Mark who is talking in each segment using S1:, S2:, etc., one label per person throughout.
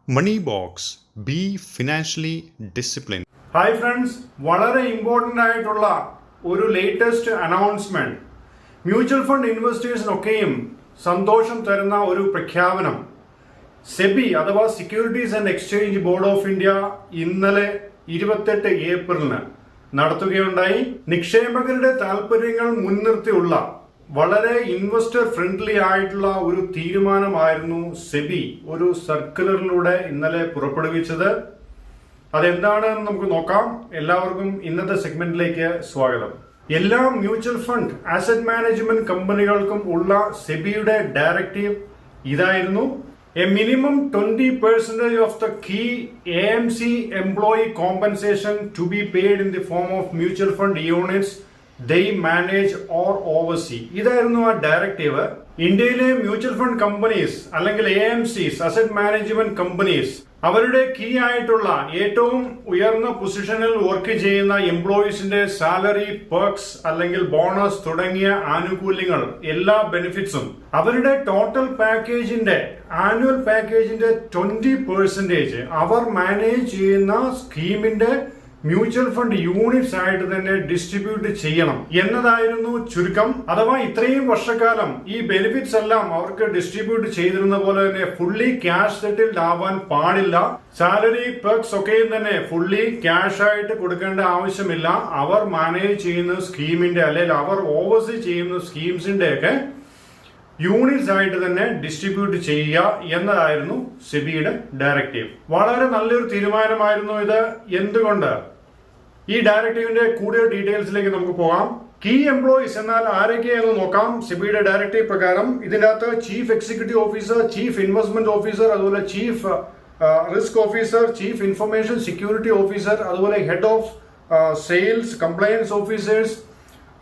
S1: Money Box. Be financially disciplined.
S2: Hi friends, വളരെ important ആയിട്ടുള്ള ഒരു ലേറ്റസ്റ്റ് അനൗൺസ്മെന്റ്, മ്യൂച്വൽ ഫണ്ട് ഇൻവെസ്റ്റേഴ്സിനൊക്കെയും സന്തോഷം തരുന്ന ഒരു പ്രഖ്യാപനം സെബി അഥവാ securities and exchange board of India ഇന്നലെ 28 ഏപ്രിലിന് നടത്തുകയുണ്ടായി. നിക്ഷേപകരുടെ താല്പര്യങ്ങൾ മുൻനിർത്തിയുള്ള വളരെ ഇൻവെസ്റ്റർ ഫ്രണ്ട്ലി ആയിട്ടുള്ള ഒരു തീരുമാനമായിരുന്നു സെബി ഒരു സർക്കുലറിലൂടെ ഇന്നലെ പുറപ്പെടുവിച്ചത്. അതെന്താണെന്ന് നമുക്ക് നോക്കാം. എല്ലാവർക്കും ഇന്നത്തെ സെഗ്മെന്റിലേക്ക് സ്വാഗതം. എല്ലാ മ്യൂച്വൽ ഫണ്ട് അസറ്റ് മാനേജ്മെന്റ് കമ്പനികൾക്കും ഉള്ള സെബിയുടെ ഡയറക്റ്റീവ് ഇതായിരുന്നു: A minimum 20% of the key AMC employee compensation to be paid in the form of mutual fund units they manage or oversee. ഇതായിരുന്നു ആ ഡയറക്റ്റീവ്. ഇന്ത്യയിലെ മ്യൂച്വൽ ഫണ്ട് കമ്പനീസ് അല്ലെങ്കിൽ AMCs asset management companies അവരുടെ key ആയിട്ടുള്ള ഏറ്റവും ഉയർന്ന പൊസിഷനിൽ work ചെയ്യുന്ന എംപ്ലോയീസിന്റെ സാലറി, പെർക്സ് അല്ലെങ്കിൽ ബോണസ് തുടങ്ങിയ ആനുകൂല്യങ്ങൾ, എല്ലാ ബെനിഫിറ്റ്സും അവരുടെ ടോട്ടൽ പാക്കേജിന്റെ ആനുവൽ പാക്കേജിന്റെ 20% അവർ മാനേജ് ചെയ്യുന്ന സ്കീമിന്റെ മ്യൂച്വൽ ഫണ്ട് യൂണിറ്റ്സ് ആയിട്ട് തന്നെ ഡിസ്ട്രിബ്യൂട്ട് ചെയ്യണം എന്നതായിരുന്നു ചുരുക്കം. അഥവാ ഇത്രയും വർഷക്കാലം ഈ ബെനിഫിറ്റ്സ് എല്ലാം അവർക്ക് ഡിസ്ട്രിബ്യൂട്ട് ചെയ്തിരുന്ന പോലെ തന്നെ ഫുള്ളി ക്യാഷ് സെറ്റിൽഡ് ആവാൻ പാടില്ല. സാലറി, പെർക്സ് ഒക്കെയും തന്നെ ഫുള്ളി ക്യാഷ് ആയിട്ട് കൊടുക്കേണ്ട ആവശ്യമില്ല. അവർ മാനേജ് ചെയ്യുന്ന സ്കീമിന്റെ അല്ലെങ്കിൽ അവർ ഓവർസീ ചെയ്യുന്ന സ്കീംസിന്റെ ഒക്കെ യൂണിറ്റ്സ് ആയിട്ട് തന്നെ ഡിസ്ട്രിബ്യൂട്ട് ചെയ്യുക എന്നതായിരുന്നു സെബിയുടെ ഡയറക്റ്റീവ്. വളരെ നല്ലൊരു തീരുമാനമായിരുന്നു ഇത്. എന്തുകൊണ്ട്? ഈ ഡയറക്റ്റീവിന്റെ കൂടുതൽ ഡീറ്റെയിൽസിലേക്ക് നമുക്ക് പോകാം. കീ എംപ്ലോയീസ് എന്നാൽ ആരൊക്കെയെന്ന് നോക്കാം. സെബിയുടെ ഡയറക്റ്റീവ് പ്രകാരം ഇതിന്റെ അകത്ത് chief executive officer, chief investment officer, അതുപോലെ chief risk officer, chief information security officer, അതുപോലെ head of sales compliance officers,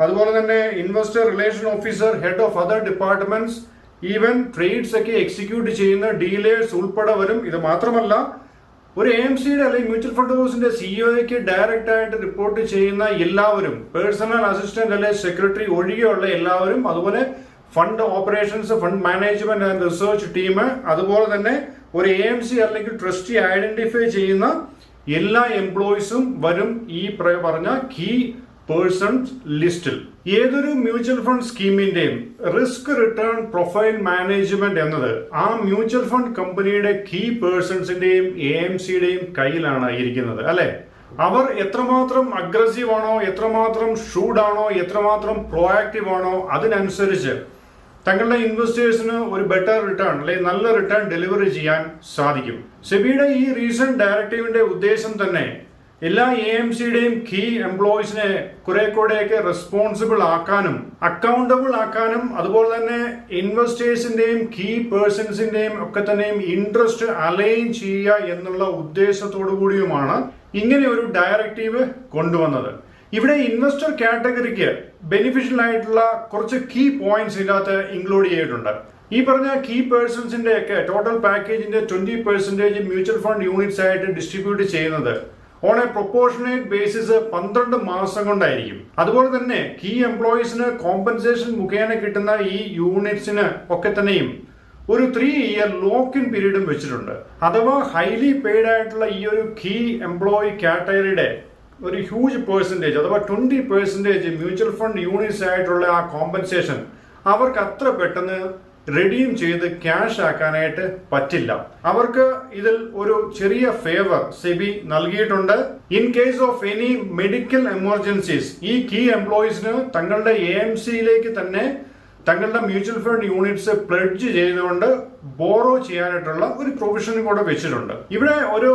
S2: അതുപോലെ തന്നെ investor relation officer, head of other departments, even trades ഒക്കെ എക്സിക്യൂട്ട് ചെയ്യുന്ന ഡീലേഴ്സ് ഉൾപ്പെടെ വരും. ഇത് മാത്രമല്ല, ഒരു AMCയുടെ അല്ലെങ്കിൽ മ്യൂച്വൽ ഫണ്ട് ഹൗസിന്റെ സിഇഒയ്ക്ക് ഡയറക്റ്റ് ആയിട്ട് റിപ്പോർട്ട് ചെയ്യുന്ന എല്ലാവരും, പേഴ്സണൽ അസിസ്റ്റന്റ് അല്ലെങ്കിൽ സെക്രട്ടറി ഒഴികെയുള്ള എല്ലാവരും, അതുപോലെ fund operations, fund management and research team, അതുപോലെ തന്നെ ഒരു AMC അല്ലെങ്കിൽ ട്രസ്റ്റി ഐഡന്റിഫൈ ചെയ്യുന്ന എല്ലാ എംപ്ലോയീസും വരും ഈ പറഞ്ഞ കീ പേഴ്സൺസ് ലിസ്റ്റിൽ. ഏതൊരു മ്യൂച്വൽ ഫണ്ട് സ്കീമിന്റെയും റിസ്ക് റിട്ടേൺ പ്രൊഫൈൽ മാനേജ്മെന്റ് എന്നത് ആ മ്യൂച്വൽ ഫണ്ട് കമ്പനിയുടെ കീ പേഴ്സൺസിന്റെയും AMCയുടെയും കയ്യിലാണ് ഇരിക്കുന്നത്, അല്ലെ? അവർ എത്രമാത്രം അഗ്രസീവ് ആണോ, എത്രമാത്രം ഷൂഡ് ആണോ, എത്രമാത്രം പ്രോആക്റ്റീവ് ആണോ, അതിനനുസരിച്ച് തങ്ങളുടെ ഇൻവെസ്റ്റേഴ്സിന് ഒരു ബെറ്റർ റിട്ടേൺ അല്ലെങ്കിൽ നല്ല റിട്ടേൺ ഡെലിവറി ചെയ്യാൻ സാധിക്കും. സെബിയുടെ ഈ റീസെന്റ് ഡയറക്റ്റീവിന്റെ ഉദ്ദേശം തന്നെ എല്ലാ AMCയുടെയും കീ എംപ്ലോയീസിനെ കുറെ കൂടെയൊക്കെ റെസ്പോൺസിബിൾ ആക്കാനും അക്കൗണ്ടബിൾ ആക്കാനും, അതുപോലെ തന്നെ ഇൻവെസ്റ്റേഴ്സിന്റെയും കീ പേഴ്സൺസിന്റെയും ഒക്കെ തന്നെയും ഇൻട്രസ്റ്റ് അലൈൻ ചെയ്യുക എന്നുള്ള ഉദ്ദേശത്തോടു കൂടിയുമാണ് ഇങ്ങനെ ഒരു ഡയറക്റ്റീവ് കൊണ്ടുവന്നത്. ഇവിടെ ഇൻവെസ്റ്റർ കാറ്റഗറിക്ക് ബെനിഫിഷ്യൽ ആയിട്ടുള്ള കുറച്ച് കീ പോയിന്റ്സ് ഇതിനകത്ത് ഇൻക്ലൂഡ് ചെയ്തിട്ടുണ്ട്. ഈ പറഞ്ഞ കീ പേഴ്സൺസിന്റെ ഒക്കെ ടോട്ടൽ പാക്കേജിന്റെ 20% മ്യൂച്വൽ ഫണ്ട് യൂണിറ്റ്സ് ആയിട്ട് ഡിസ്ട്രിബ്യൂട്ട് ചെയ്യുന്നത് ഓൺ എ പ്രൊപ്പോർഷണേറ്റ് ബേസിസ് 12 മാസം കൊണ്ടായിരിക്കും. അതുപോലെ തന്നെ കീ എംപ്ലോയീസിന് കോമ്പൻസേഷൻ മുഖേന കിട്ടുന്ന ഈ യൂണിറ്റ്സിന് ഒക്കെ തന്നെയും ഒരു 3 ഇയർ ലോക്ക് ഇൻ പീരീഡും വെച്ചിട്ടുണ്ട്. അഥവാ ഹൈലി പെയ്ഡ് ആയിട്ടുള്ള ഈ ഒരു കീ എംപ്ലോയി കാറ്റഗറിയുടെ ഒരു ഹ്യൂജ് പെർസെന്റേജ് അഥവാ 20% മ്യൂച്വൽ ഫണ്ട് യൂണിറ്റ്സ് ആയിട്ടുള്ള ആ കോമ്പൻസേഷൻ അവർക്ക് അത്ര പെട്ടെന്ന് റെഡീം ചെയ്ത് ക്യാഷ് ആക്കാനായിട്ട് പറ്റില്ല. അവർക്ക് ഇതിൽ ഒരു ചെറിയ ഫേവർ സെബി നൽകിയിട്ടുണ്ട്. In case of any medical emergencies ഈ കീ എംപ്ലോയീസിന് തങ്ങളുടെ AMCയിലേക്ക് തന്നെ തങ്ങളുടെ മ്യൂച്വൽ ഫണ്ട് യൂണിറ്റ്സ് പ്ലെഡ്ജ് ചെയ്തുകൊണ്ട് ബോറോ ചെയ്യാനായിട്ടുള്ള ഒരു പ്രൊവിഷൻ കൂടെ വെച്ചിട്ടുണ്ട്. ഇവിടെ ഒരു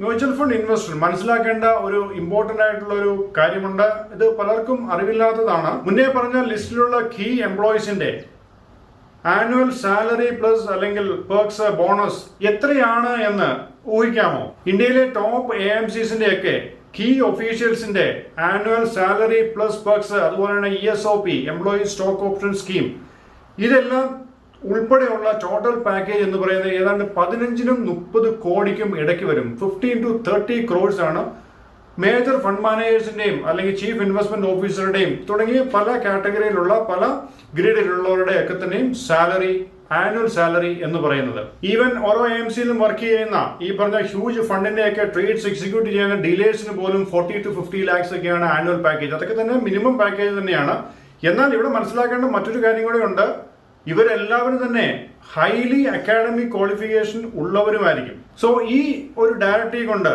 S2: മ്യൂച്വൽ ഫണ്ട് ഇൻവെസ്റ്റർ മനസ്സിലാക്കേണ്ട ഒരു ഇമ്പോർട്ടന്റ് ആയിട്ടുള്ള ഒരു കാര്യമുണ്ട്. ഇത് പലർക്കും അറിവില്ലാത്തതാണ്. മുന്നേ പറഞ്ഞ ലിസ്റ്റിലുള്ള കീ എംപ്ലോയീസിന്റെ ആനുവൽ സാലറി പ്ലസ് അല്ലെങ്കിൽ പെർക്സ്, ബോണസ് എത്രയാണ് എന്ന് ഊഹിക്കാമോ? ഇന്ത്യയിലെ ടോപ്പ് AMCസിന്റെ ഒക്കെ കീ ഒഫീഷ്യൽസിന്റെ ആനുവൽ സാലറി പ്ലസ് പെർക്സ്, അതുപോലെ തന്നെ ESOP employee stock option scheme, ഇതെല്ലാം ഉൾപ്പെടെയുള്ള ടോട്ടൽ പാക്കേജ് എന്ന് പറയുന്നത് ഏതാണ്ട് 15-നും 30 കോടിക്കും ഇടയ്ക്ക് വരും. 15 to 30 crores ആണ് മേജർ ഫണ്ട് മാനേജേഴ്സിന്റെയും അല്ലെങ്കിൽ ചീഫ് ഇൻവെസ്റ്റ്മെന്റ് ഓഫീസറുടെയും തുടങ്ങിയ പല കാറ്റഗറിയിലുള്ള പല ഗ്രേഡിലുള്ളവരുടെ ഒക്കെ തന്നെയും സാലറി ആനുവൽ സാലറി എന്ന് പറയുന്നത്. ഈവൻ ഓരോ AMCയിലും വർക്ക് ചെയ്യുന്ന ഈ പറഞ്ഞ ഹ്യൂജ് ഫണ്ടിന്റെയൊക്കെ ട്രേഡ്സ് എക്സിക്യൂട്ട് ചെയ്യുന്ന ഡീലേഴ്സിന് പോലും 40 to 50 lakhs ഒക്കെയാണ് ആനുവൽ പാക്കേജ്. അതൊക്കെ തന്നെ മിനിമം പാക്കേജ് തന്നെയാണ്. എന്നാൽ ഇവിടെ മനസ്സിലാക്കേണ്ട മറ്റൊരു കാര്യം കൂടെ ഉണ്ട്. ഇവരെല്ലാവരും തന്നെ ഹൈലി അക്കാഡമിക് ക്വാളിഫിക്കേഷൻ ഉള്ളവരുമായിരിക്കും. സോ ഈ ഒരു ഡയറക്റ്റീവ് കൊണ്ട്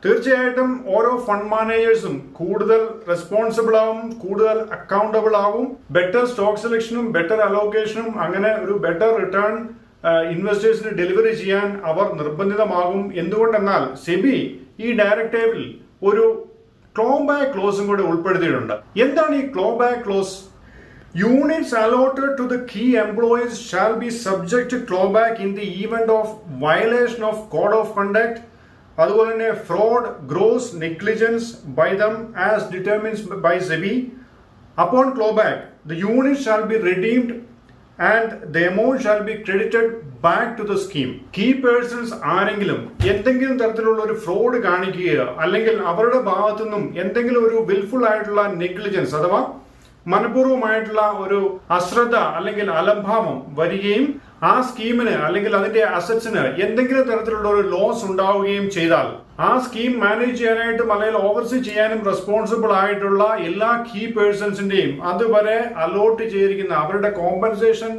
S2: തീർച്ചയായിട്ടും ഓരോ ഫണ്ട് മാനേജേഴ്സും കൂടുതൽ റെസ്പോൺസിബിൾ ആവും, കൂടുതൽ അക്കൗണ്ടബിൾ ആവും. ബെറ്റർ സ്റ്റോക്ക് സെലക്ഷനും ബെറ്റർ അലോക്കേഷനും അങ്ങനെ ഒരു ബെറ്റർ റിട്ടേൺ ഇൻവെസ്റ്റേഴ്സിന് ഡെലിവറി ചെയ്യാൻ അവർ നിർബന്ധിതമാകും. എന്തുകൊണ്ടെന്നാൽ സെബി ഈ ഡയറക്റ്റീവിൽ ഒരു ക്ലോബാക്ക് ക്ലോസും കൂടെ ഉൾപ്പെടുത്തിയിട്ടുണ്ട്. എന്താണ് ഈ ക്ലോബാക്ക് close? Units allotted to the key employees shall be subject to clawback in the event of violation of code of conduct, അതുപോലെ തന്നെ fraud, gross negligence by them as determined by SEBI. Upon clawback, the units shall be redeemed and the amount shall be credited back to the scheme. Key persons ആരെങ്കിലും എന്തെങ്കിലും തരത്തിലുള്ള ഒരു fraud കാണിക്കുകയോ അല്ലെങ്കിൽ അവരുടെ ഭാഗത്തു നിന്നും എന്തെങ്കിലും ഒരു വിൽഫുൾ ആയിട്ടുള്ള നെഗ്ലിജൻസ് അഥവാ മനഃപൂർവ്വമായിട്ടുള്ള ഒരു അശ്രദ്ധ അല്ലെങ്കിൽ അലംഭാവം വരികയും ആ സ്കീമിന് അല്ലെങ്കിൽ അതിന്റെ അസറ്റ്സിന് എന്തെങ്കിലും തരത്തിലുള്ള ഒരു ലോസ് ഉണ്ടാവുകയും ചെയ്താൽ ആ സ്കീം മാനേജ് ചെയ്യാനായിട്ടും അല്ലെങ്കിൽ ഓവർസീ ചെയ്യാനും റെസ്പോൺസിബിൾ ആയിട്ടുള്ള എല്ലാ കീ പേഴ്സൺസിന്റെയും അതുവരെ അലോട്ട് ചെയ്തിരിക്കുന്ന അവരുടെ കോമ്പൻസേഷൻ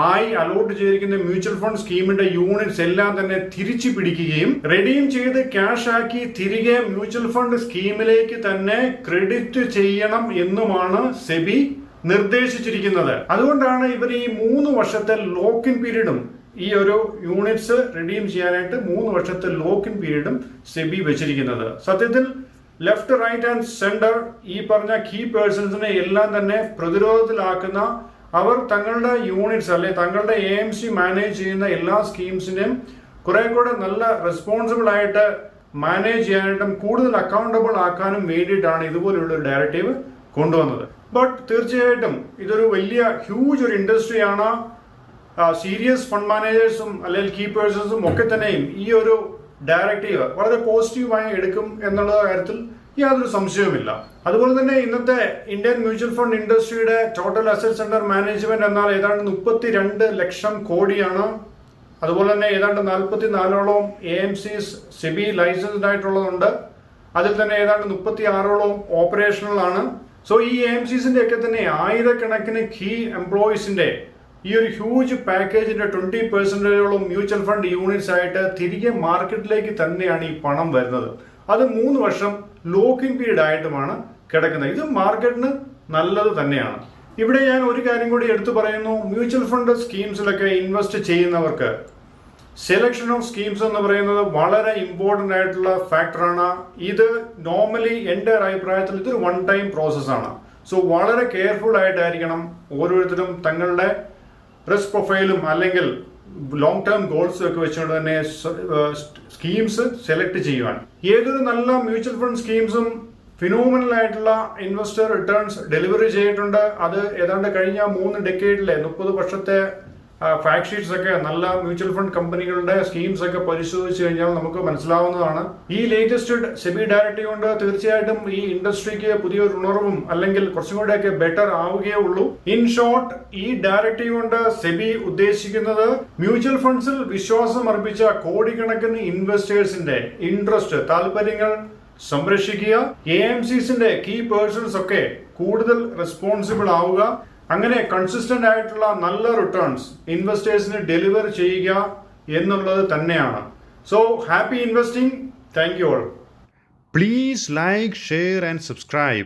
S2: ആയി അലോട്ട് ചെയ്തിരിക്കുന്ന മ്യൂച്വൽ ഫണ്ട് സ്കീമിന്റെ യൂണിറ്റ്സ് എല്ലാം തന്നെ തിരിച്ചു പിടിക്കുകയും റെഡീം ചെയ്ത് ക്യാഷ് ആക്കി തിരികെ മ്യൂച്വൽ ഫണ്ട് സ്കീമിലേക്ക് തന്നെ ക്രെഡിറ്റ് ചെയ്യണം എന്നുമാണ് സെബി നിർദ്ദേശിച്ചിരിക്കുന്നത്. അതുകൊണ്ടാണ് ഇവർ ഈ 3 വർഷത്തെ ലോക്ക് ഇൻ പീരീഡും ഈ ഒരു യൂണിറ്റ്സ് റെഡീം ചെയ്യാനായിട്ട് 3 വർഷത്തെ ലോക്ക് ഇൻ പീരീഡും സെബി വെച്ചിരിക്കുന്നത്. സത്യത്തിൽ ലെഫ്റ്റ് റൈറ്റ് ആൻഡ് സെന്റർ ഈ പറഞ്ഞ കീ പേഴ്സൺസിനെ എല്ലാം തന്നെ പ്രതിരോധത്തിലാക്കുന്ന അവർ തങ്ങളുടെ യൂണിറ്റ്സ് അല്ലെ തങ്ങളുടെ AMC മാനേജ് ചെയ്യുന്ന എല്ലാ സ്കീംസിനെയും കുറെ കൂടെ നല്ല റെസ്പോൺസിബിൾ ആയിട്ട് മാനേജ് ചെയ്യാനായിട്ടും കൂടുതൽ അക്കൗണ്ടബിൾ ആക്കാനും വേണ്ടിയിട്ടാണ് ഇതുപോലുള്ള ഒരു ഡയറക്റ്റീവ് കൊണ്ടുവന്നത്. ബട്ട് തീർച്ചയായിട്ടും ഇതൊരു വലിയ ഹ്യൂജ് ഒരു ഇൻഡസ്ട്രിയാണ്. സീരിയസ് ഫണ്ട് മാനേജേഴ്സും അല്ലെങ്കിൽ കീ പേഴ്സൺസും ഒക്കെ തന്നെയും ഈ ഒരു ഡയറക്റ്റീവ് വളരെ പോസിറ്റീവായി എടുക്കും എന്നുള്ള കാര്യത്തിൽ യാതൊരു സംശയവുമില്ല. അതുപോലെ തന്നെ ഇന്നത്തെ ഇന്ത്യൻ മ്യൂച്വൽ ഫണ്ട് ഇൻഡസ്ട്രിയുടെ ടോട്ടൽ അസറ്റ്സ് അണ്ടർ മാനേജ്മെന്റ് എന്നാൽ ഏതാണ്ട് 32 ലക്ഷം കോടിയാണ്. അതുപോലെ തന്നെ ഏതാണ്ട് 44ഓളം AMCs സെബി ലൈസൻസ്ഡ് ആയിട്ടുള്ളതുണ്ട്. അതിൽ തന്നെ ഏതാണ്ട് 36ഓളം ഓപ്പറേഷണൽ ആണ്. സോ ഈ AMCസിന്റെ ഒക്കെ തന്നെ ആയിരക്കണക്കിന് കീ എംപ്ലോയീസിന്റെ ഈ ഒരു ഹ്യൂജ് പാക്കേജിന്റെ 20% മ്യൂച്വൽ ഫണ്ട് യൂണിറ്റ്സ് ആയിട്ട് തിരികെ മാർക്കറ്റിലേക്ക് തന്നെയാണ് ഈ പണം വരുന്നത്. അത് 3 വർഷം ലോക്ക് ഇൻ പീരീഡ് ആയിട്ടുമാണ് കിടക്കുന്നത്. ഇത് മാർക്കറ്റിന് നല്ലത് തന്നെയാണ്. ഇവിടെ ഞാൻ ഒരു കാര്യം കൂടി എടുത്തു പറയുന്നു. മ്യൂച്വൽ ഫണ്ട് സ്കീംസിലൊക്കെ ഇൻവെസ്റ്റ് ചെയ്യുന്നവർക്ക് സെലക്ഷൻ ഓഫ് സ്കീംസ് എന്ന് പറയുന്നത് വളരെ ഇമ്പോർട്ടന്റ് ആയിട്ടുള്ള ഫാക്ടറാണ്. ഇത് നോർമലി എൻ്റെ അഭിപ്രായത്തിൽ ഇതൊരു വൺ ടൈം പ്രോസസ്സാണ്. സോ വളരെ കെയർഫുൾ ആയിട്ടായിരിക്കണം ഓരോരുത്തരും തങ്ങളുടെ റിസ്ക് പ്രൊഫൈലും അല്ലെങ്കിൽ ലോങ് ടേം ഗോൾസും ഒക്കെ വെച്ചുകൊണ്ട് തന്നെ സ്കീംസ് സെലക്ട് ചെയ്യുവാൻ. ഏതൊരു നല്ല മ്യൂച്വൽ ഫണ്ട് സ്കീംസും ഫിനോമിനൽ ആയിട്ടുള്ള ഇൻവെസ്റ്റർ റിട്ടേൺസ് ഡെലിവറി ചെയ്തിട്ടുണ്ട്. അത് ഏതാണ്ട് കഴിഞ്ഞ 3 ഡെക്കേഡിലെ 30 വർഷത്തെ ഫാക്ട് ഷീറ്റ്സ് ഒക്കെ നല്ല മ്യൂച്വൽ ഫണ്ട് കമ്പനികളുടെ സ്കീംസ് ഒക്കെ പരിശോധിച്ചു കഴിഞ്ഞാൽ നമുക്ക് മനസ്സിലാവുന്നതാണ്. ഈ ലേറ്റസ്റ്റ് സെബി ഡയറക്റ്റീവ് കൊണ്ട് തീർച്ചയായിട്ടും ഈ ഇൻഡസ്ട്രിക്ക് പുതിയൊരു ഉണർവും അല്ലെങ്കിൽ കുറച്ചും കൂടെയൊക്കെ ബെറ്റർ ആവുകയേ ഉള്ളൂ. ഇൻ ഷോർട്ട്, ഈ ഡയറക്റ്റീവ് കൊണ്ട് സെബി ഉദ്ദേശിക്കുന്നത് മ്യൂച്വൽ ഫണ്ട്സിൽ വിശ്വാസം അർപ്പിച്ച കോടിക്കണക്കിന് ഇൻവെസ്റ്റേഴ്സിന്റെ ഇൻട്രസ്റ്റ് താല്പര്യങ്ങൾ സംരക്ഷിക്കുക, AMCസിന്റെ കീ പേഴ്സൺസ് ഒക്കെ കൂടുതൽ റെസ്പോൺസിബിൾ ആവുക, അങ്ങനെ കൺസിസ്റ്റന്റ് ആയിട്ടുള്ള നല്ല റിട്ടേൺസ് ഇൻവെസ്റ്റേഴ്സിന് ഡെലിവർ ചെയ്യുക എന്നുള്ളത് തന്നെയാണ്. So happy investing. Thank you all.
S1: Please like, share and subscribe.